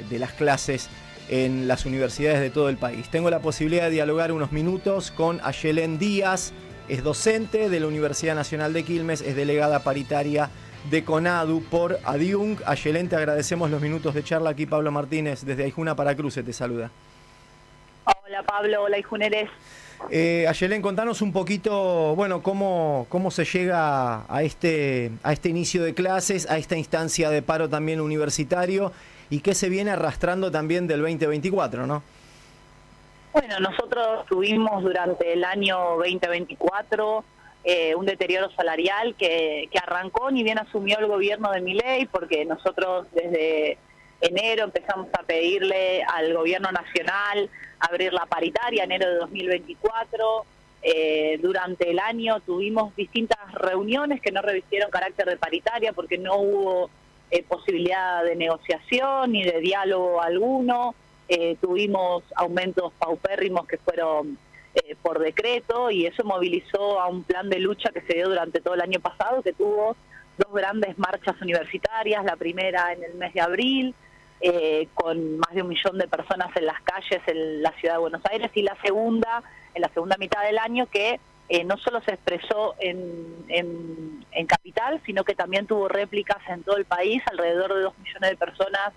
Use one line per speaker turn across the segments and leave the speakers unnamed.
de las clases en las universidades de todo el país. Tengo la posibilidad de dialogar unos minutos con Ayelén Díaz, es docente de la Universidad Nacional de Quilmes, es delegada paritaria de CONADU por ADIUNC. Ayelén, te agradecemos los minutos de charla. Aquí Pablo Martínez desde Aijuna para Cruce te saluda.
Hola Pablo, hola Aijuneres.
Ayelén, contanos un poquito, bueno, cómo se llega a este inicio de clases, a esta instancia de paro también universitario y qué se viene arrastrando también del 2024, ¿no?
Bueno, nosotros tuvimos durante el año 2024 un deterioro salarial que arrancó ni bien asumió el gobierno de Milei, porque nosotros desde enero empezamos a pedirle al gobierno nacional abrir la paritaria, enero de 2024. Durante el año tuvimos distintas reuniones que no revistieron carácter de paritaria porque no hubo posibilidad de negociación ni de diálogo alguno. Tuvimos aumentos paupérrimos que fueron por decreto, y eso movilizó a un plan de lucha que se dio durante todo el año pasado, que tuvo dos grandes marchas universitarias, la primera en el mes de abril, con más de 1 millón de personas en las calles en la ciudad de Buenos Aires, y la segunda, en la segunda mitad del año, que no solo se expresó en Capital, sino que también tuvo réplicas en todo el país, alrededor de 2 millones de personas,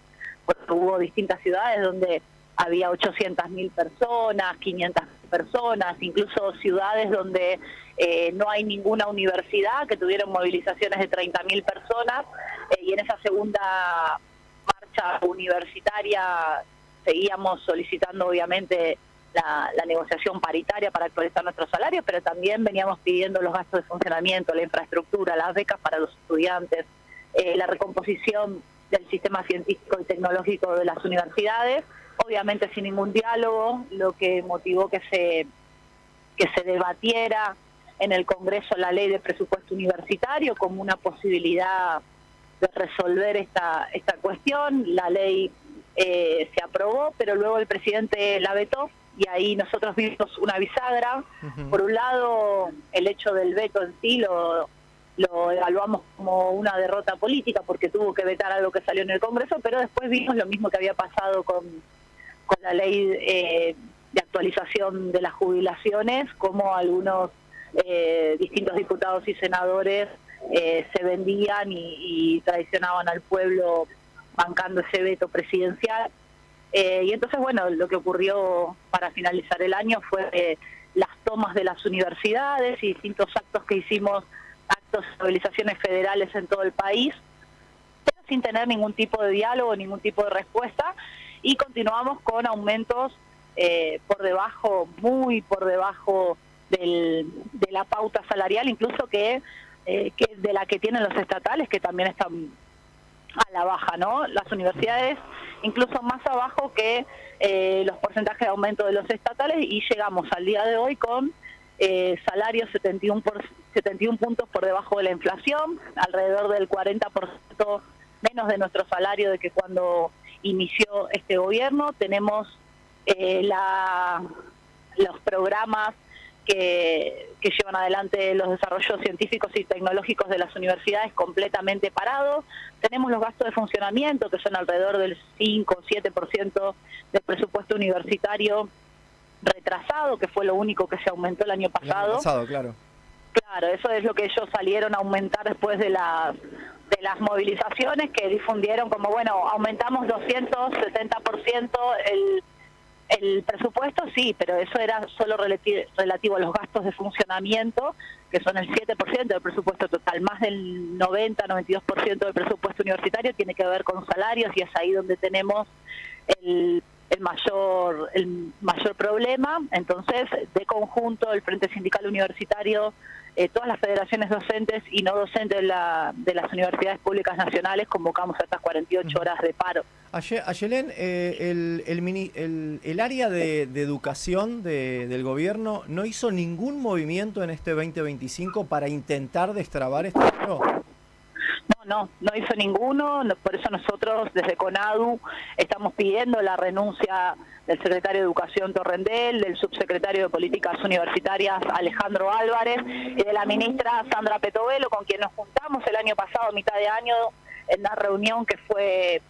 porque hubo distintas ciudades donde había 800.000 personas, 500.000 personas, incluso ciudades donde no hay ninguna universidad, que tuvieron movilizaciones de 30.000 personas, y en esa segunda marcha universitaria seguíamos solicitando obviamente la negociación paritaria para actualizar nuestros salarios, pero también veníamos pidiendo los gastos de funcionamiento, la infraestructura, las becas para los estudiantes, la recomposición del sistema científico y tecnológico de las universidades, obviamente sin ningún diálogo, lo que motivó que se debatiera en el Congreso la ley de presupuesto universitario como una posibilidad de resolver esta cuestión. La ley se aprobó, pero luego el presidente la vetó, y ahí nosotros vimos una bisagra. Por un lado, el hecho del veto en sí lo evaluamos como una derrota política, porque tuvo que vetar algo que salió en el Congreso, pero después vimos lo mismo que había pasado con la ley de actualización de las jubilaciones, como algunos distintos diputados y senadores se vendían y traicionaban al pueblo bancando ese veto presidencial. Y entonces, bueno, lo que ocurrió para finalizar el año fue las tomas de las universidades y distintos actos que hicimos, actos de movilizaciones federales en todo el país, pero sin tener ningún tipo de diálogo, ningún tipo de respuesta, y continuamos con aumentos por debajo, muy por debajo de la pauta salarial, incluso que de la que tienen los estatales, que también están a la baja, ¿no? Las universidades incluso más abajo que los porcentajes de aumento de los estatales, y llegamos al día de hoy con salarios 71 puntos por debajo de la inflación, alrededor del 40% menos de nuestro salario de que cuando inició este gobierno. Tenemos los programas que llevan adelante los desarrollos científicos y tecnológicos de las universidades completamente parados. Tenemos los gastos de funcionamiento, que son alrededor del 5 o 7% del presupuesto universitario retrasado, que fue lo único que se aumentó el año pasado.
El año pasado, claro.
Claro, eso es lo que ellos salieron a aumentar después de las movilizaciones, que difundieron como, bueno, aumentamos 270% el presupuesto, sí, pero eso era solo relativo a los gastos de funcionamiento, que son el 7% del presupuesto total. Más del 90-92% del presupuesto universitario tiene que ver con salarios, y es ahí donde tenemos el mayor problema. Entonces, de conjunto, el Frente Sindical Universitario, todas las federaciones docentes y no docentes de las universidades públicas nacionales, convocamos a estas 48 horas de paro.
Ayelén, el área de educación del gobierno no hizo ningún movimiento en este 2025 para intentar destrabar este paro.
No hizo ninguno. Por eso nosotros desde CONADU estamos pidiendo la renuncia del secretario de Educación Torrendel, del subsecretario de Políticas Universitarias Alejandro Álvarez y de la ministra Sandra Petovelo, con quien nos juntamos el año pasado, a mitad de año, en una reunión que fue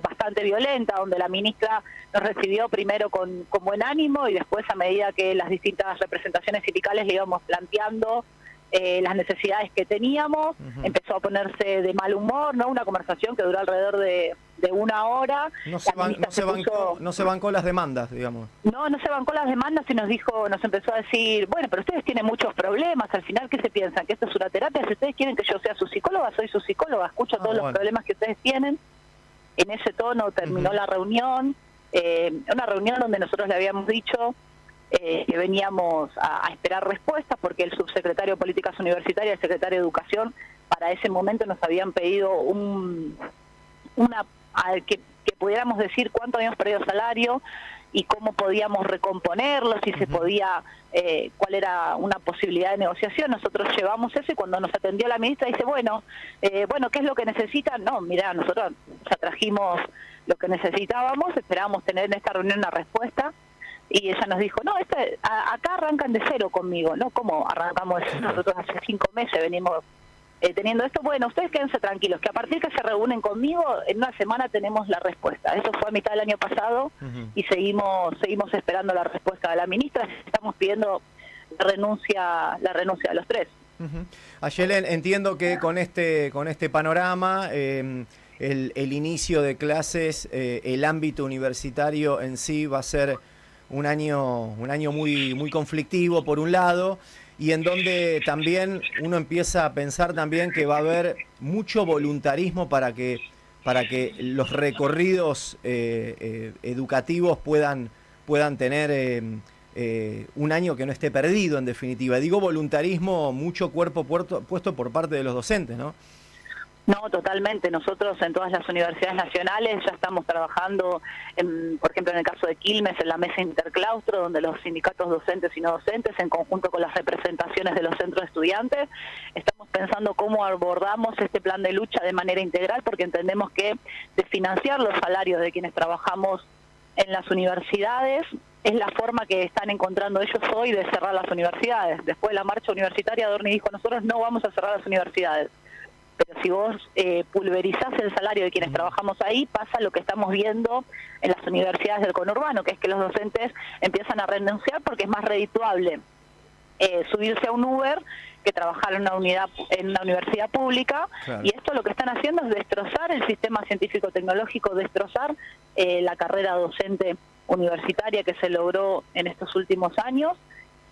bastante violenta, donde la ministra nos recibió primero con buen ánimo y después, a medida que las distintas representaciones sindicales le íbamos planteando las necesidades que teníamos, empezó a ponerse de mal humor, ¿no? Una conversación que duró alrededor de 1 hora.
No se bancó las demandas, digamos.
No se bancó las demandas y nos empezó a decir, bueno, pero ustedes tienen muchos problemas, al final, ¿qué se piensan? ¿Que esto es una terapia? Si ustedes quieren que yo sea su psicóloga, soy su psicóloga, escucho todos los problemas que ustedes tienen. En ese tono terminó la reunión, una reunión donde nosotros le habíamos dicho que veníamos a esperar respuestas, porque el subsecretario de Políticas Universitarias y el secretario de Educación para ese momento nos habían pedido que pudiéramos decir cuánto habíamos perdido salario y cómo podíamos recomponerlo, si se podía, cuál era una posibilidad de negociación. Nosotros llevamos eso y cuando nos atendió la ministra dice, bueno, ¿qué es lo que necesitan? No, mira, nosotros ya trajimos lo que necesitábamos, esperábamos tener en esta reunión una respuesta y ella nos dijo, no, acá arrancan de cero conmigo, ¿no? ¿Cómo arrancamos de cero? Nosotros hace 5 meses venimos teniendo esto. Bueno, ustedes quédense tranquilos, que a partir que se reúnen conmigo, en 1 semana tenemos la respuesta. Eso fue a mitad del año pasado y seguimos esperando la respuesta de la ministra. Estamos pidiendo la renuncia de los 3.
Ayelen, entiendo que con este panorama, el inicio de clases, el ámbito universitario en sí va a ser un año muy conflictivo por un lado, y en donde también uno empieza a pensar también que va a haber mucho voluntarismo para que los recorridos educativos puedan tener un año que no esté perdido, en definitiva. Digo voluntarismo, mucho cuerpo puesto por parte de los docentes, ¿no?
No, totalmente. Nosotros en todas las universidades nacionales ya estamos trabajando, por ejemplo, en el caso de Quilmes, en la mesa interclaustro, donde los sindicatos docentes y no docentes, en conjunto con las representaciones de los centros de estudiantes, estamos pensando cómo abordamos este plan de lucha de manera integral, porque entendemos que desfinanciar los salarios de quienes trabajamos en las universidades es la forma que están encontrando ellos hoy de cerrar las universidades. Después de la marcha universitaria, Adorni dijo, nosotros no vamos a cerrar las universidades. Pero si vos pulverizás el salario de quienes trabajamos ahí, pasa lo que estamos viendo en las universidades del conurbano, que es que los docentes empiezan a renunciar porque es más redituable subirse a un Uber que trabajar en una universidad pública. Claro. Y esto lo que están haciendo es destrozar el sistema científico-tecnológico, destrozar la carrera docente universitaria que se logró en estos últimos años.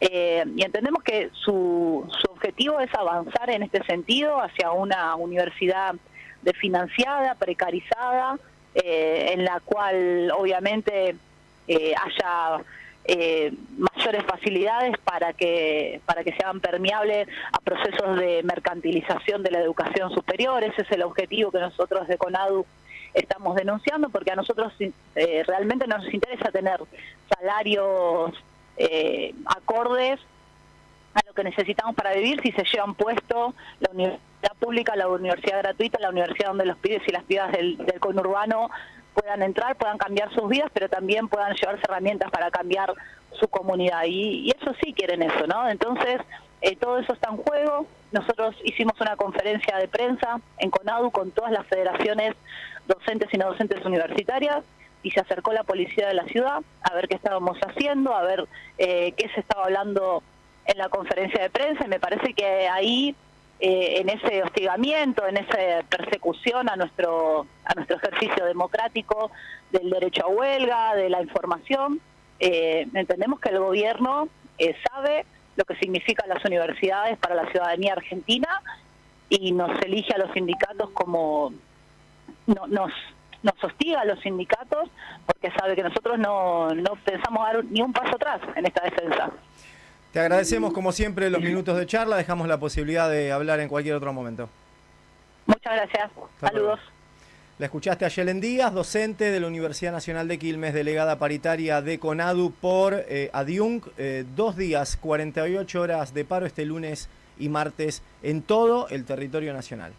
Y entendemos que su objetivo es avanzar en este sentido hacia una universidad desfinanciada, precarizada, en la cual obviamente haya mayores facilidades para que se hagan permeables a procesos de mercantilización de la educación superior. Ese es el objetivo que nosotros de CONADU estamos denunciando, porque a nosotros realmente nos interesa tener salarios acordes a lo que necesitamos para vivir, si se llevan puesto la universidad pública, la universidad gratuita, la universidad donde los pibes y las pibas del conurbano puedan entrar, puedan cambiar sus vidas, pero también puedan llevarse herramientas para cambiar su comunidad. Y eso sí quieren eso, ¿no? Entonces, todo eso está en juego. Nosotros hicimos una conferencia de prensa en CONADU con todas las federaciones docentes y no docentes universitarias, y se acercó la policía de la ciudad a ver qué estábamos haciendo, a ver qué se estaba hablando en la conferencia de prensa, y me parece que ahí, en ese hostigamiento, en esa persecución a nuestro ejercicio democrático del derecho a huelga, de la información, entendemos que el gobierno sabe lo que significan las universidades para la ciudadanía argentina y nos elige a los sindicatos como... Nos hostiga a los sindicatos porque sabe que nosotros no pensamos dar ni un paso atrás en esta defensa.
Te agradecemos como siempre los minutos de charla, dejamos la posibilidad de hablar en cualquier otro momento.
Muchas gracias, saludos.
La escuchaste a Ayelen Díaz, docente de la Universidad Nacional de Quilmes, delegada paritaria de CONADU por ADIUNC, 2 días, 48 horas de paro este lunes y martes en todo el territorio nacional.